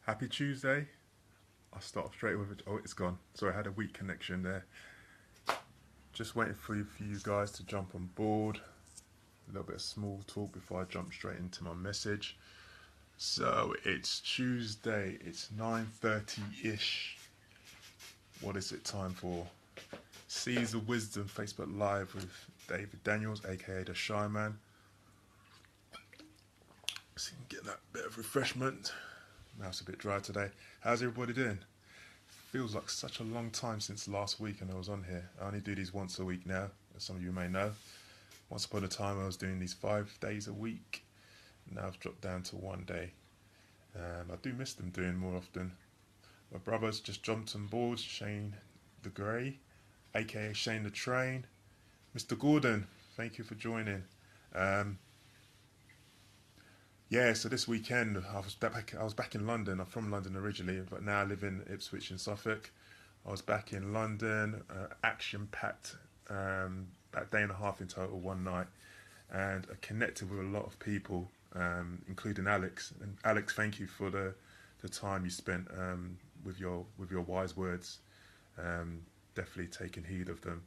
Happy Tuesday. I'll start straight with it. Oh, it's gone. Sorry, I had a weak connection there. Just waiting for you guys to jump on board. A little bit of small talk before I jump straight into my message. So it's Tuesday. It's 9:30 ish. What is it time for? Seas of Wisdom Facebook Live with David Daniels, aka the Shy Man. So you can get that bit of refreshment. Mouth's a bit dry today. How's everybody doing? Feels like such a long time since last week and I was on here. I only do these once a week now, as some of you may know. Once upon a time I was doing these 5 days a week. Now I've dropped down to 1 day. I do miss them doing more often. My brother's just jumped on board, Shane the Grey, aka Shane the Train. Mr. Gordon, thank you for joining. Um, yeah, so this weekend I was back in London. I'm from London originally, but now I live in Ipswich in Suffolk. I was back in London, action packed, about a day and a half in total, one night, and I connected with a lot of people, including Alex. And Alex, thank you for the time you spent with your wise words. Um, Definitely taking heed of them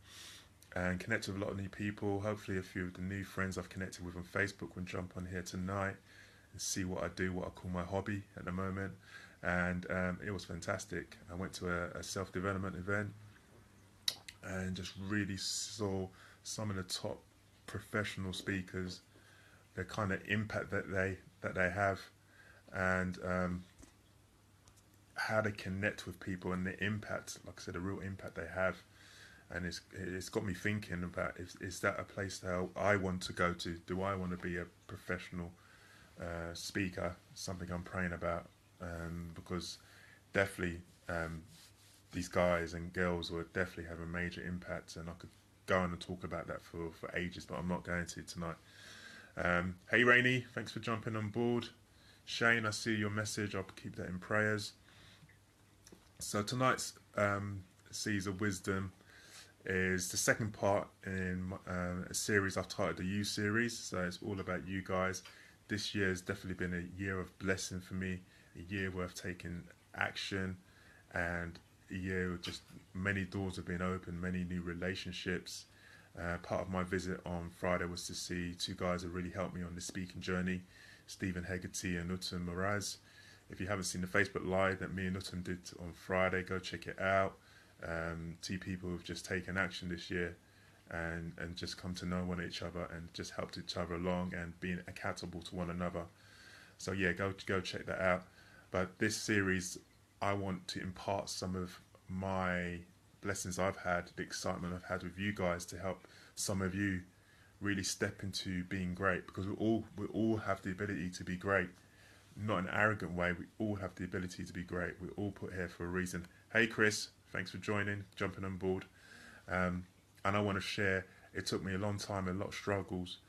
and connected with a lot of new people. Hopefully, a few of the new friends I've connected with on Facebook will jump on here tonight and see what I do, what I call my hobby at the moment. And it was fantastic. I went to a self development event and just really saw some of the top professional speakers, the kind of impact that they have, and how they connect with people and the impact, like I said, the real impact they have. And it's got me thinking about, is that a place that I want to go to? Do I want to be a professional speaker? Something I'm praying about, because definitely these guys and girls will definitely have a major impact, and I could go on and talk about that for ages, but I'm not going to tonight. Hey Rainy, thanks for jumping on board. Shane, I see your message. I'll keep that in prayers. So tonight's Seas of Wisdom is the second part in a series I've titled the You series. So it's all about you guys. This year has definitely been a year of blessing for me, a year where I've taken action, and a year with just many doors have been opened, many new relationships. Part of my visit on Friday was to see two guys that really helped me on this speaking journey, Stephen Hegarty and Utum Moraz. If you haven't seen the Facebook Live that me and Utum did on Friday, go check it out. Two people who've just taken action this year and just come to know one each other and just helped each other along and being accountable to one another. So yeah, go check that out. But this series, I want to impart some of my blessings I've had, the excitement I've had with you guys to help some of you really step into being great, because we all have the ability to be great, not in an arrogant way. We all have the ability to be great. We're all put here for a reason. Hey Chris, thanks for joining, jumping on board. And I want to share, it took me a long time, a lot of struggles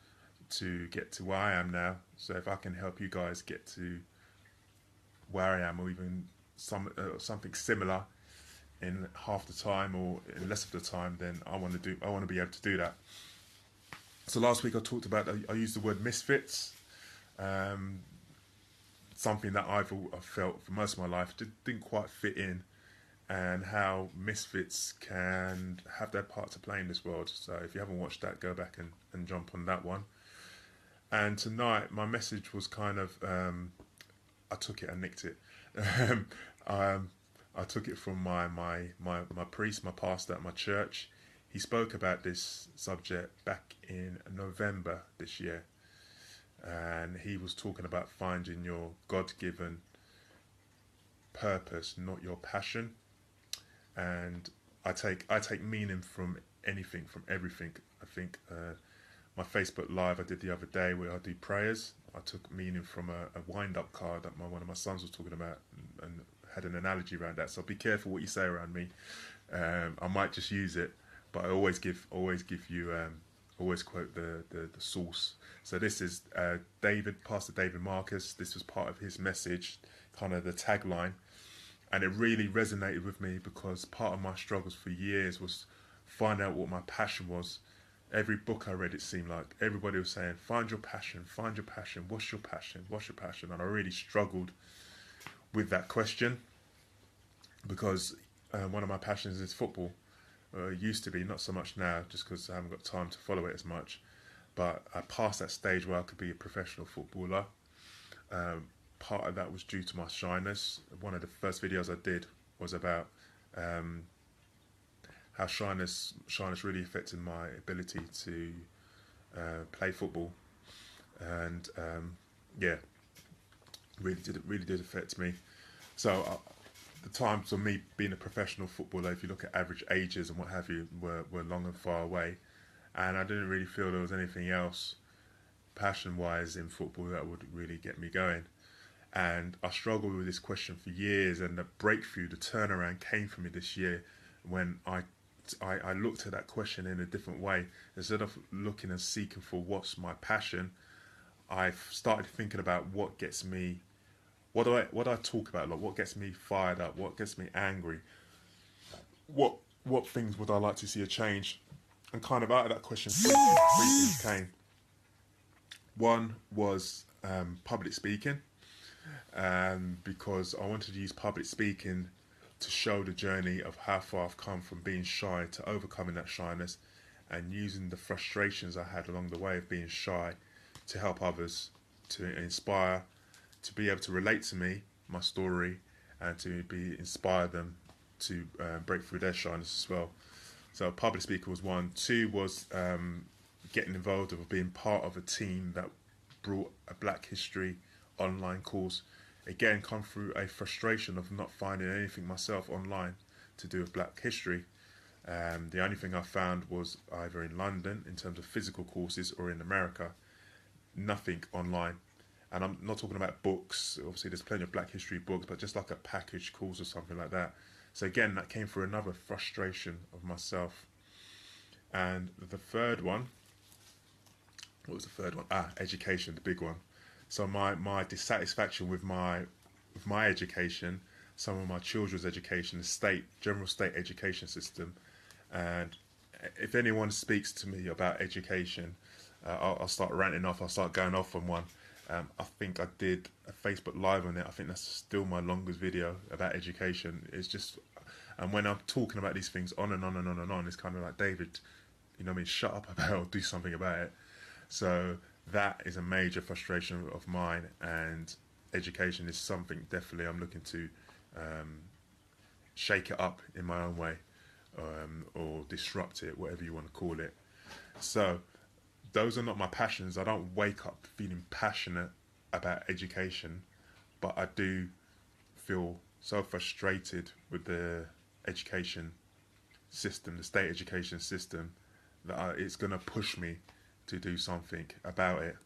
to get to where I am now. So if I can help you guys get to where I am, or even something similar in half the time or in less of the time, then I want to be able to do that. So last week I talked about, I used the word misfits. Something that I've felt for most of my life didn't quite fit in, and how misfits can have their part to play in this world. So if you haven't watched that, go back and jump on that one. And tonight my message was kind of, I took it and nicked it. I took it from my priest, my pastor at my church. He spoke about this subject back in November this year, and he was talking about finding your God-given purpose, not your passion. And I take meaning from anything, from everything. I think my Facebook Live I did the other day, where I do prayers, I took meaning from a wind-up card that one of my sons was talking about, and had an analogy around that. So be careful what you say around me. I might just use it, but I always give you always quote the source. So this is Pastor David Marcus. This was part of his message, kind of the tagline, and it really resonated with me, because part of my struggles for years was finding out what my passion was. Every book I read, it seemed like everybody was saying, find your passion, what's your passion, and I really struggled with that question, because one of my passions is football. Used to be, not so much now, just because I haven't got time to follow it as much. But I passed that stage where I could be a professional footballer. Um, Part of that was due to my shyness. One of the first videos I did was about um, how shyness really affected my ability to play football, and yeah, really did affect me. So the times of me being a professional footballer, if you look at average ages and what have you, were long and far away, and I didn't really feel there was anything else passion-wise in football that would really get me going. And I struggled with this question for years, and the breakthrough, the turnaround came for me this year when I looked at that question in a different way. Instead of looking and seeking for what's my passion, I've started thinking about what gets me, what do I talk about, like what gets me fired up, what gets me angry, what what things would I like to see a change. And kind of out of that question, three things came. One was public speaking, because I wanted to use public speaking to show the journey of how far I've come from being shy to overcoming that shyness, and using the frustrations I had along the way of being shy to help others, to inspire, to be able to relate to me, my story, and to be inspire them to break through their shyness as well. So public speaker was one. Two was getting involved with being part of a team that brought a Black History online course. Again, come through a frustration of not finding anything myself online to do with Black History. The only thing I found was either in London in terms of physical courses, or in America, nothing online. And I'm not talking about books. Obviously, there's plenty of Black History books, but just like a package course or something like that. So again, that came through another frustration of myself. And the third one, what was the third one? Education, the big one. So my dissatisfaction with my education, some of my children's education, the general state education system. And if anyone speaks to me about education, I'll start ranting off. I'll start going off on one. I think I did a Facebook Live on it. I think that's still my longest video about education. It's just, and when I'm talking about these things on and on and on and on, it's kind of like, David, you know what I mean, shut up about it, or do something about it. So that is a major frustration of mine, and education is something definitely I'm looking to shake it up in my own way, or disrupt it, whatever you want to call it. So those are not my passions. I don't wake up feeling passionate about education, but I do feel so frustrated with the education system, the state education system, that it's going to push me to do something about it.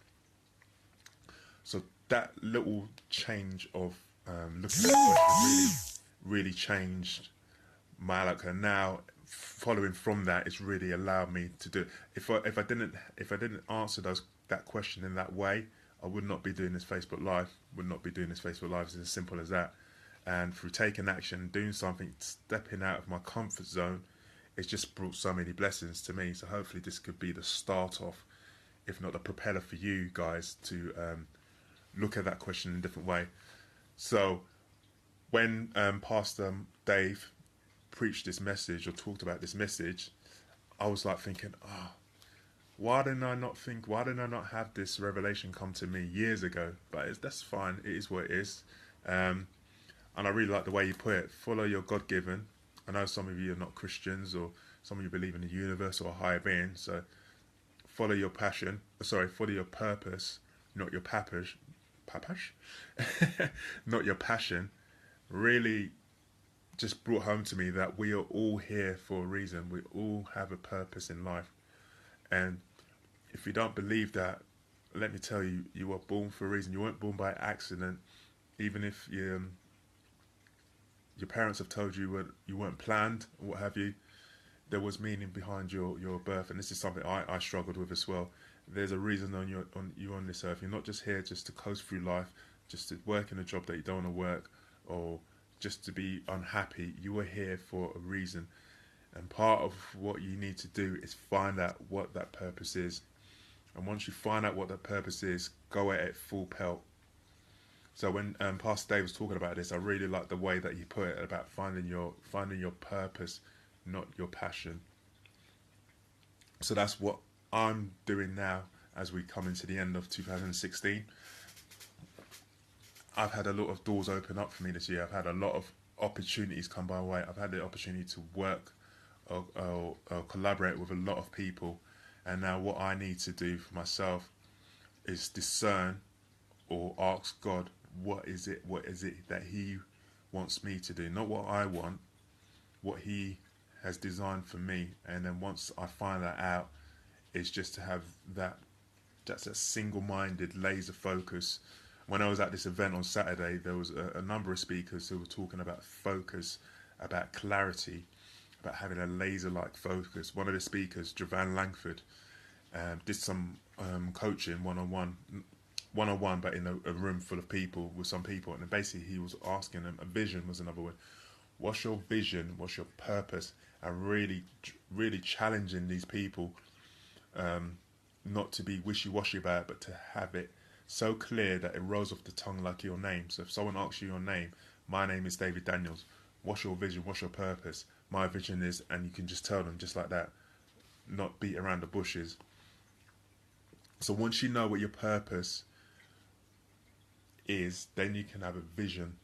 So that little change of looking at the question really changed my outlook, and now following from that, it's really allowed me to do. If I didn't answer that question in that way, I would not be doing this Facebook Live. Would not be doing this Facebook Live. It's as simple as that. And through taking action, doing something, stepping out of my comfort zone, it's just brought so many blessings to me. So hopefully this could be the start of, if not the propeller for you guys to look at that question in a different way. So when Pastor Dave preached this message or talked about this message, I was like thinking, why didn't I not have this revelation come to me years ago? But that's fine. It is what it is. And I really like the way you put it. Follow your God-given. I know some of you are not Christians, or some of you believe in the universe or a higher being. So follow your passion. Follow your purpose, not your papash, not your passion. Really just brought home to me that we are all here for a reason. We all have a purpose in life. And if you don't believe that, let me tell you, you were born for a reason. You weren't born by accident. Even if your parents have told you you weren't planned, or what have you, there was meaning behind your birth. And this is something I struggled with as well. There's a reason on you on this earth. You're not just here just to coast through life, just to work in a job that you don't want to work, or just to be unhappy. You are here for a reason. And part of what you need to do is find out what that purpose is. And once you find out what that purpose is, go at it full pelt. So when Pastor Dave was talking about this, I really like the way that he put it about finding your purpose, not your passion. So that's what I'm doing now as we come into the end of 2016. I've had a lot of doors open up for me this year. I've had a lot of opportunities come my way. I've had the opportunity to work or collaborate with a lot of people. And now what I need to do for myself is discern or ask God, what is it that he wants me to do? Not what I want, what he has designed for me. And then once I find that out, it's just to have that's a single-minded laser focus. When I was at this event on Saturday, there was a number of speakers who were talking about focus, about clarity, about having a laser-like focus. One of the speakers, Javan Langford, did some coaching one-on-one, but in a room full of people, with some people. And basically he was asking them, a vision was another word. What's your vision? What's your purpose? And really challenging these people not to be wishy-washy about it, but to have it so clear that it rolls off the tongue like your name. So if someone asks you your name, my name is David Daniels. What's your vision? What's your purpose? My vision is, and you can just tell them just like that, not beat around the bushes. So once you know what your purpose is, then you can have a vision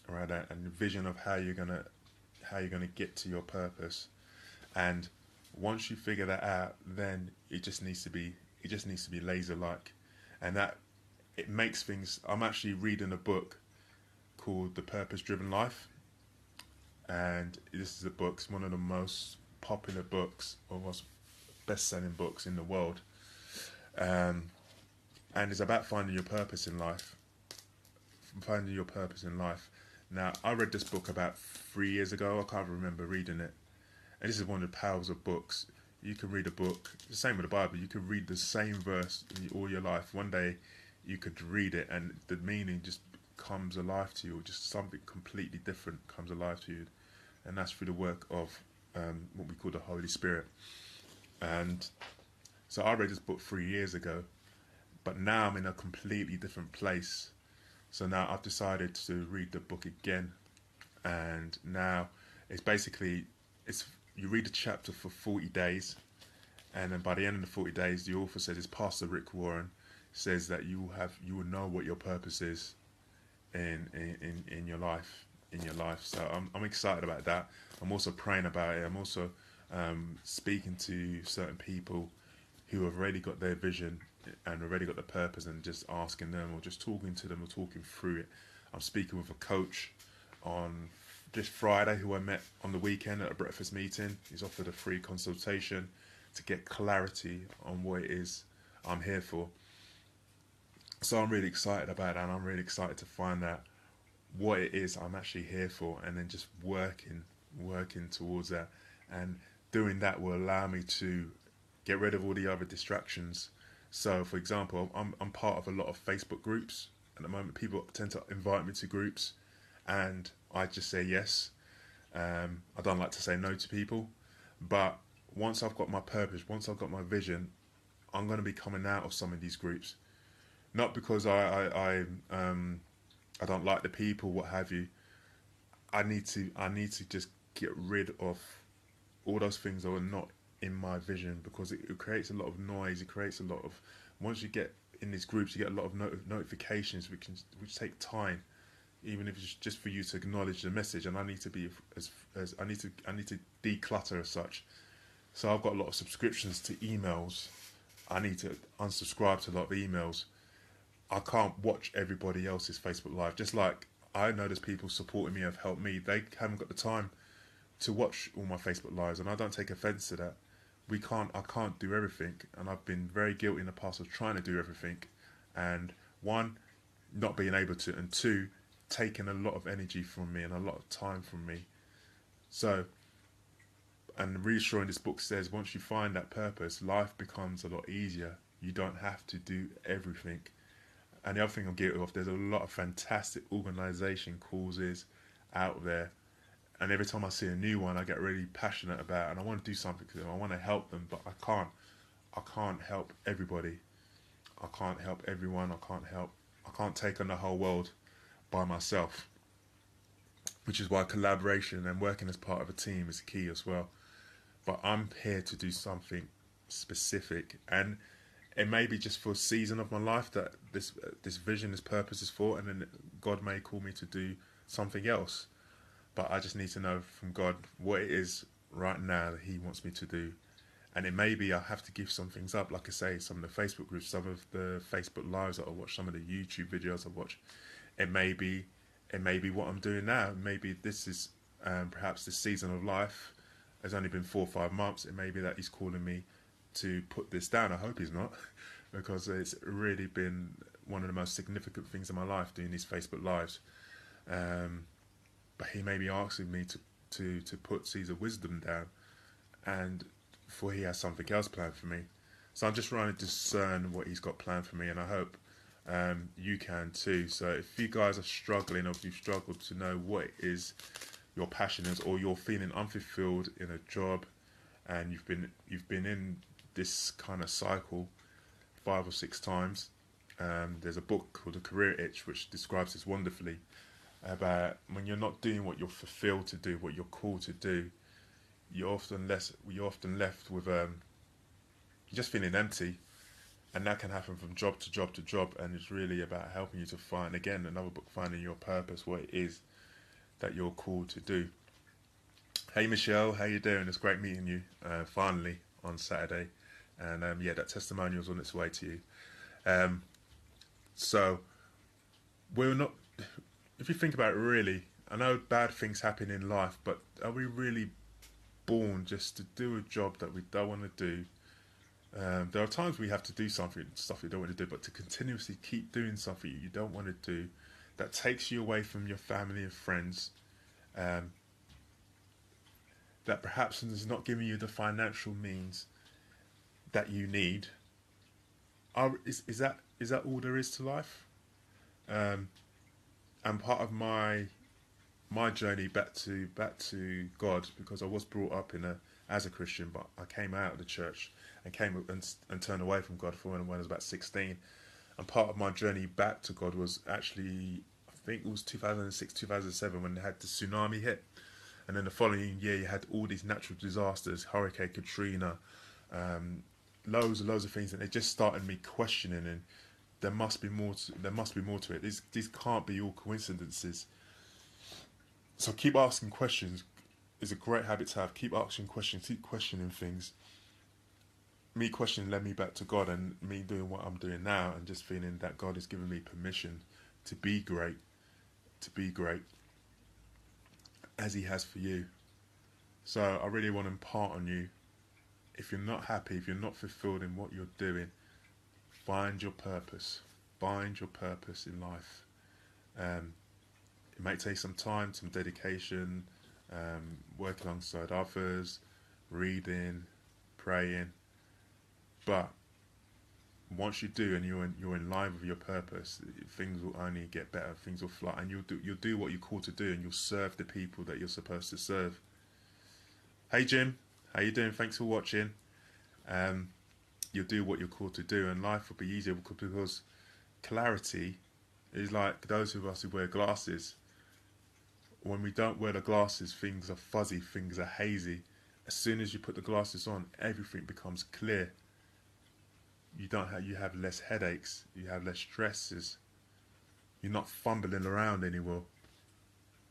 around that, and a vision of how you're gonna get to your purpose. And once you figure that out, then it just needs to be laser like, and that it makes things. I'm actually reading a book called The Purpose Driven Life, and this is a book. It's one of the most popular books, or most best-selling books in the world, and it's about finding your purpose in life. Finding your purpose in life. Now, I read this book about 3 years ago. I can't remember reading it. And this is one of the powers of books. You can read a book, the same with the Bible, you can read the same verse all your life. One day you could read it and the meaning just comes alive to you, or just something completely different comes alive to you. And that's through the work of what we call the Holy Spirit. And so I read this book 3 years ago, but now I'm in a completely different place. So now I've decided to read the book again. And now it's basically, you read a chapter for 40 days, and then by the end of the 40 days, the author says, it's Pastor Rick Warren, says that you will know what your purpose is in your life. So I'm excited about that. I'm also praying about it. I'm also speaking to certain people who have already got their vision and already got the purpose, and just asking them, or just talking to them, or talking through it. I'm speaking with a coach on this Friday who I met on the weekend at a breakfast meeting. He's offered a free consultation to get clarity on what it is I'm here for. So I'm really excited about that, and I'm really excited to find out what it is I'm actually here for, and then just working towards that. And doing that will allow me to get rid of all the other distractions. So for example, I'm part of a lot of Facebook groups at the moment. People tend to invite me to groups, and I just say yes. I don't like to say no to people, but once I've got my purpose, once I've got my vision, I'm going to be coming out of some of these groups. Not because I don't like the people, what have you. I need to just get rid of all those things that are not in my vision, because it creates a lot of noise. It creates a lot of, once you get in these groups, you get a lot of notifications which take time, even if it's just for you to acknowledge the message. And I need to be as I need to declutter as such. So I've got a lot of subscriptions to emails. I need to unsubscribe to a lot of emails. I can't watch everybody else's Facebook Live. Just like I know there's people supporting me, have helped me. They haven't got the time to watch all my Facebook Lives, and I don't take offence to that. I can't do everything, and I've been very guilty in the past of trying to do everything, and one, not being able to, and two, taking a lot of energy from me and a lot of time from me. So, and reassuring, this book says, once you find that purpose, life becomes a lot easier. You don't have to do everything. And the other thing I'm guilty of, there's a lot of fantastic organisation causes out there, and every time I see a new one, I get really passionate about it, and I want to do something for them. I want to help them, but I can't help everybody. I can't help everyone. I can't help I can't take on the whole world by myself, which is why collaboration and working as part of a team is key as well. But I'm here to do something specific, and it may be just for a season of my life that this vision, this purpose is for, and then God may call me to do something else. But I just need to know from God what it is right now that He wants me to do. And it may be I have to give some things up, like I say, some of the Facebook groups, some of the Facebook lives that I watch, some of the YouTube videos I watch. It may be what I'm doing now. Maybe this is perhaps this season of life has only been 4 or 5 months. It may be that He's calling me to put this down. I hope He's not, because it's really been one of the most significant things in my life, doing these Facebook lives. But He may be asking me to put Seeds of Wisdom down, and for He has something else planned for me. So I'm just trying to discern what He's got planned for me, and I hope you can too. So if you guys are struggling, or if you've struggled to know what it is your passion is, or you're feeling unfulfilled in a job, and you've been in this kind of cycle 5 or 6 times, there's a book called The Career Itch which describes this wonderfully, about when you're not doing what you're fulfilled to do, what you're called to do, you're often left with just feeling empty. And that can happen from job to job to job, and it's really about helping you to find, again, another book, finding your purpose, what it is that you're called to do. Hey Michelle, how you doing? It's great meeting you finally on Saturday, and yeah, that testimonial's on its way to you. So we're not, if you think about it really, I know bad things happen in life, but are we really born just to do a job that we don't want to do? There are times we have to do stuff you don't want to do, but to continuously keep doing something you don't want to do, that takes you away from your family and friends, that perhaps is not giving you the financial means that you need. Is that all there is to life? And part of my journey back to God, because I was brought up as a Christian, but I came out of the church and turned away from God for when I was about 16. And part of my journey back to God was actually, I think it was 2006, 2007, when they had the tsunami hit. And then the following year, you had all these natural disasters, Hurricane Katrina, loads of things, and it just started me questioning. And there must be more to it. These can't be all coincidences. So keep asking questions is a great habit to have. Keep asking questions, keep questioning things. Me questioning led me back to God, and me doing what I'm doing now, and just feeling that God has given me permission to be great, as He has for you. So I really want to impart on you, if you're not happy, if you're not fulfilled in what you're doing, find your purpose in life. It might take some time, some dedication, work alongside others, reading, praying, but once you do, and you're in line with your purpose, things will only get better. Things will fly, and you'll do what you're called to do, and you'll serve the people that you're supposed to serve. Hey Jim, how you doing? Thanks for watching. You'll do what you're called to do, and life will be easier because clarity is like those of us who wear glasses. When we don't wear the glasses, things are fuzzy, things are hazy. As soon as you put the glasses on, everything becomes clear. You have less headaches, you have less stresses, you're not fumbling around anymore.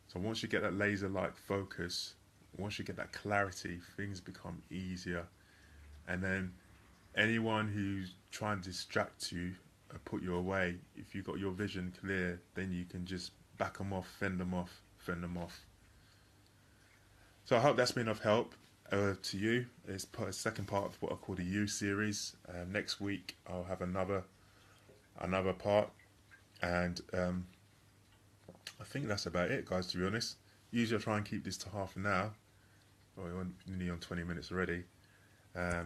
So once you get that laser-like focus, once you get that clarity, things become easier. And then anyone who's trying to distract you and put you away, if you've got your vision clear, then you can just back them off, fend them off. So I hope that's been of help to you. It's a second part of what I call the You series. Next week I'll have another part, and I think that's about it, guys, to be honest. Usually I try and keep this to half an hour. Well, we're nearly on 20 minutes already. I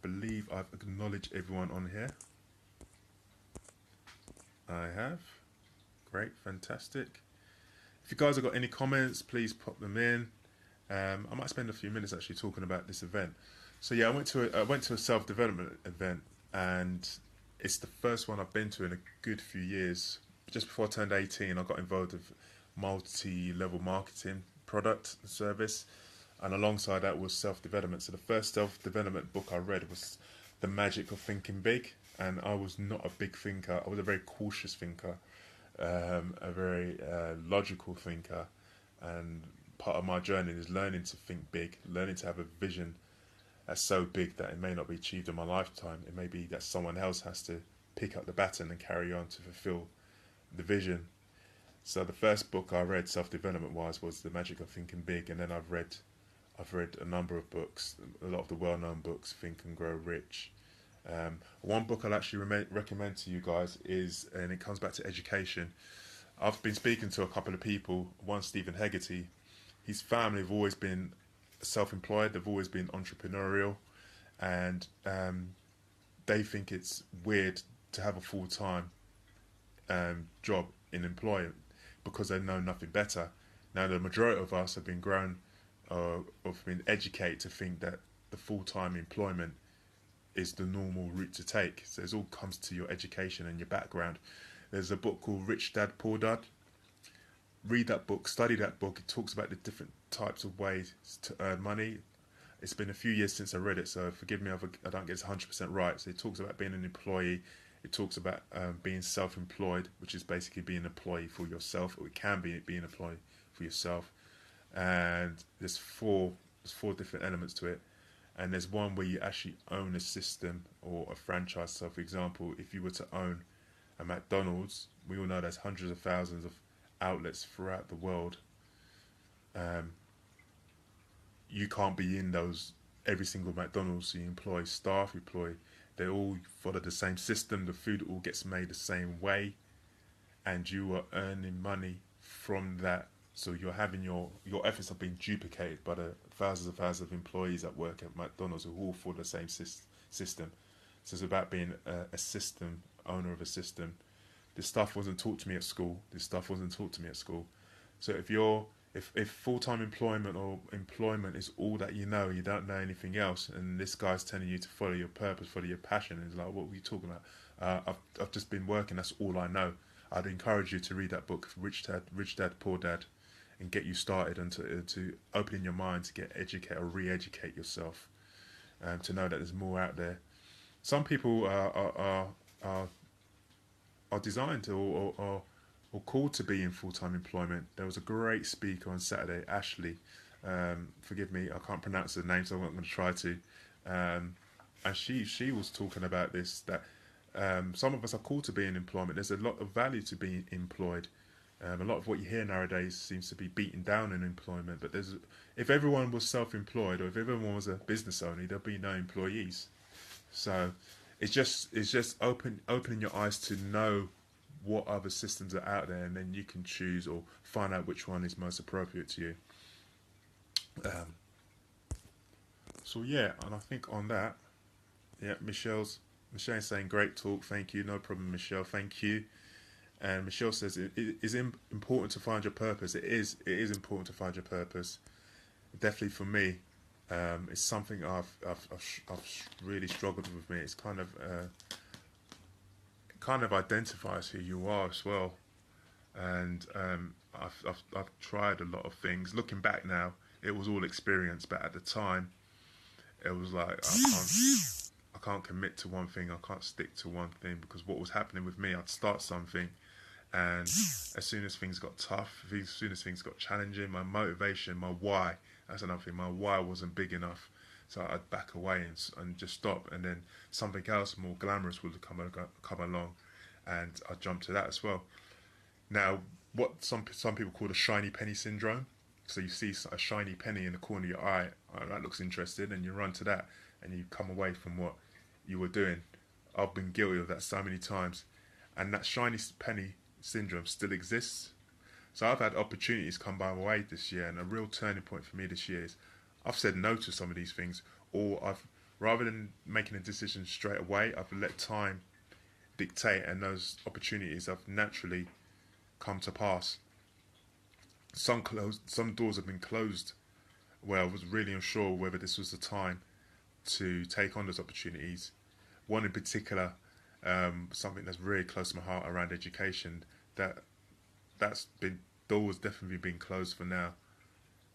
believe I've acknowledged everyone on here. I have. Great, fantastic. If you guys have got any comments, please pop them in. I might spend a few minutes actually talking about this event. So yeah, I went to a self-development event, and it's the first one I've been to in a good few years. just before I turned 18, I got involved with multi-level marketing product and service, and alongside that was self-development. So the first self-development book I read was The Magic of Thinking Big, and I was not a big thinker. I was a very cautious thinker, a very logical thinker, and part of my journey is learning to think big, learning to have a vision that's so big that it may not be achieved in my lifetime. It may be that someone else has to pick up the baton and carry on to fulfill the vision. So the first book I read, self-development wise, was The Magic of Thinking Big, and then I've read a number of books, a lot of the well-known books, Think and Grow Rich. One book I'll actually recommend to you guys is, and it comes back to education. I've been speaking to a couple of people. One, Stephen Hegarty. His family have always been self-employed. They've always been entrepreneurial, and they think it's weird to have a full-time job in employment because they know nothing better. Now, the majority of us have been grown have been educated to think that the full-time employment is the normal route to take. So it all comes to your education and your background. There's a book called Rich Dad Poor Dad. Read that book, study that book. It talks about the different types of ways to earn money. It's been a few years since I read it, so forgive me if I don't get it 100% right. So it talks about being an employee. It talks about being self-employed, which is basically being an employee for yourself, or it can be being an employee for yourself. And there's four different elements to it. And there's one where you actually own a system or a franchise. So, for example, if you were to own a McDonald's, we all know there's hundreds of thousands of outlets throughout the world. You can't be in those every single McDonald's. So you employ staff, they all follow the same system. The food all gets made the same way, and you are earning money from that. So you're having your efforts are being duplicated by the thousands of employees that work at McDonald's who all follow the same system. So it's about being a system owner of a system. This stuff wasn't taught to me at school. So if full-time employment or employment is all that you don't know anything else, and this guy's telling you to follow your purpose, follow your passion, and it's like, what were you talking about? I've just been working. That's all I know. I'd encourage you to read that book, Rich Dad, Poor Dad, and get you started and to open your mind to get educated or re-educate yourself, to know that there's more out there. Some people are designed to or called to be in full-time employment. There was a great speaker on Saturday, Ashley. Forgive me, I can't pronounce her name, so I'm not going to try to. And she was talking about this, that some of us are called to be in employment. There's a lot of value to being employed. A lot of what you hear nowadays seems to be beaten down in employment. But if everyone was self-employed, or if everyone was a business owner, there'd be no employees. So it's just opening your eyes to know what other systems are out there, and then you can choose or find out which one is most appropriate to you. So yeah, and I think on that, yeah, Michelle's saying great talk, thank you, no problem, Michelle, thank you. And Michelle says it is important to find your purpose. It is important to find your purpose. Definitely for me, it's something I've really struggled with. Me, it's kind of identifies who you are as well. And I've tried a lot of things. Looking back now, it was all experience, but at the time, it was like I can't commit to one thing. I can't stick to one thing, because what was happening with me, I'd start something, and as soon as things got tough, as soon as things got challenging, my motivation, my why, that's another thing, my why wasn't big enough. So I'd back away and just stop, and then something else more glamorous would come along, and I'd jump to that as well. Now, what some people call the shiny penny syndrome. So you see a shiny penny in the corner of your eye, oh, that looks interesting, and you run to that, and you come away from what you were doing. I've been guilty of that so many times, and that shiny penny syndrome still exists. So I've had opportunities come my way this year, and a real turning point for me this year is I've said no to some of these things, or rather than making a decision straight away, I've let time dictate, and those opportunities have naturally come to pass. Some doors have been closed where I was really unsure whether this was the time to take on those opportunities. One in particular, something that's really close to my heart around education. that that's been doors definitely been closed for now.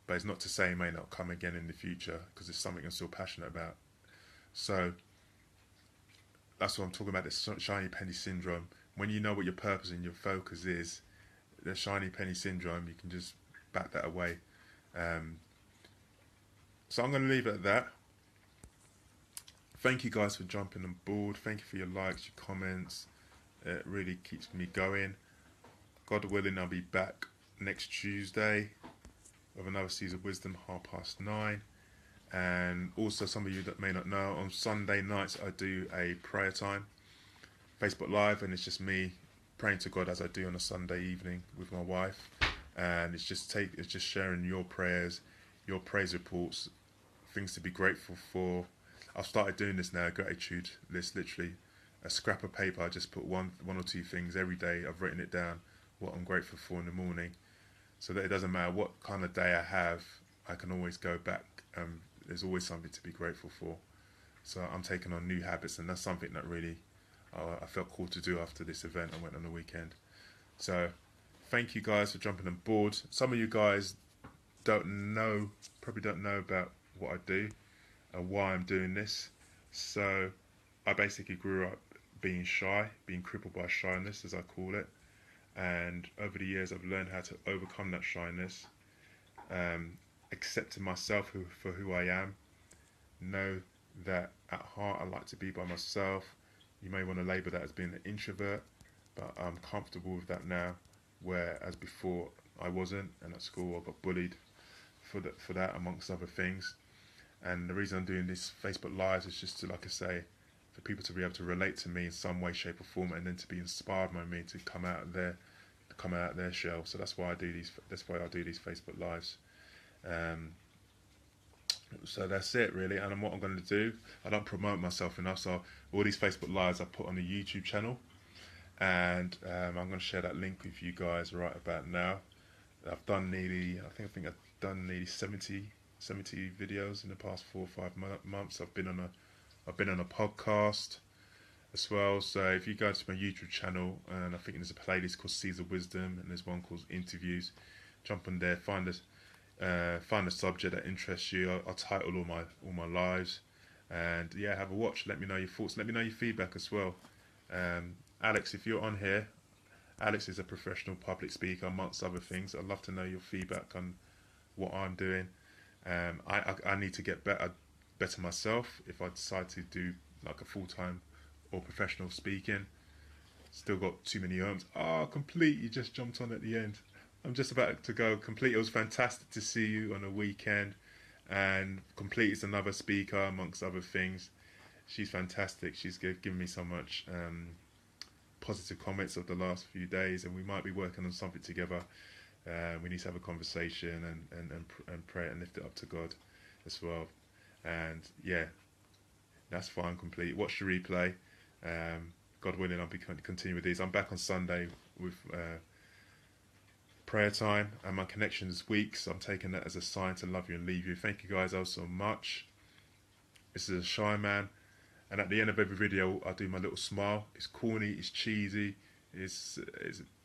But it's not to say it may not come again in the future, because it's something I'm still passionate about. So that's what I'm talking about, this shiny penny syndrome. When you know what your purpose and your focus is, the shiny penny syndrome, you can just back that away. Um, so I'm going to leave it at that. Thank you guys for jumping on board. Thank you for your likes, your comments. It really keeps me going. God willing, I'll be back next Tuesday with another Seeds of Wisdom, 9:30. And also, some of you that may not know, on Sunday nights I do a prayer time, Facebook Live, and it's just me praying to God as I do on a Sunday evening with my wife. And it's just sharing your prayers, your praise reports, things to be grateful for. I've started doing this now, gratitude list, literally a scrap of paper. I just put one or two things every day. I've written it down, what I'm grateful for in the morning, so that it doesn't matter what kind of day I have, I can always go back. There's always something to be grateful for. So I'm taking on new habits, and that's something that really I felt called to do after this event I went on the weekend. So thank you guys for jumping on board. Some of you guys probably don't know about what I do and why I'm doing this. So I basically grew up being shy, being crippled by shyness, as I call it. And over the years, I've learned how to overcome that shyness, accepting myself for who I am. Know that at heart I like to be by myself. You may want to label that as being an introvert, but I'm comfortable with that now, whereas before I wasn't. And at school I got bullied for that, amongst other things. And the reason I'm doing this Facebook Lives is just to, like I say, for people to be able to relate to me in some way, shape or form, and then to be inspired by me to come out of their shell. So that's why I do these Facebook Lives. So that's it really. And what I'm going to do, I don't promote myself enough, so all these Facebook Lives I put on the YouTube channel, and I'm going to share that link with you guys right about now. I've done nearly 70 videos in the past 4 or 5 months. I've been on a podcast as well. So if you go to my YouTube channel, and I think there's a playlist called Seeds of Wisdom, and there's one called Interviews. Jump on there, find a subject that interests you. I'll title all my lives, and yeah, have a watch. Let me know your thoughts. Let me know your feedback as well. Alex, if you're on here, Alex is a professional public speaker, amongst other things. I'd love to know your feedback on what I'm doing. I need to get better myself if I decide to do like a full-time or professional speaking. Still got too many arms. Complete, you just jumped on at the end. I'm just about to go. Complete, it was fantastic to see you on a weekend. And Complete is another speaker, amongst other things. She's fantastic. She's given me so much positive comments of the last few days, and we might be working on something together. We need to have a conversation and pray and lift it up to God as well. And yeah, that's fine. Complete. Watch the replay. God willing, I'll be continuing with these. I'm back on Sunday with prayer time, and my connection is weak, so I'm taking that as a sign to love you and leave you. Thank you guys all so much. This is a Shy Man, and at the end of every video I do my little smile. It's corny, it's cheesy, it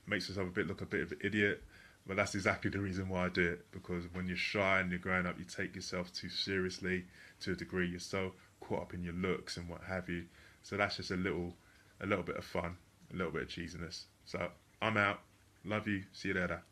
makes yourself look a bit of an idiot, but that's exactly the reason why I do it, because when you're shy and you're growing up, you take yourself too seriously to a degree. You're so caught up in your looks and what have you. So that's just a little bit of fun, a little bit of cheesiness. So I'm out. Love you. See you later.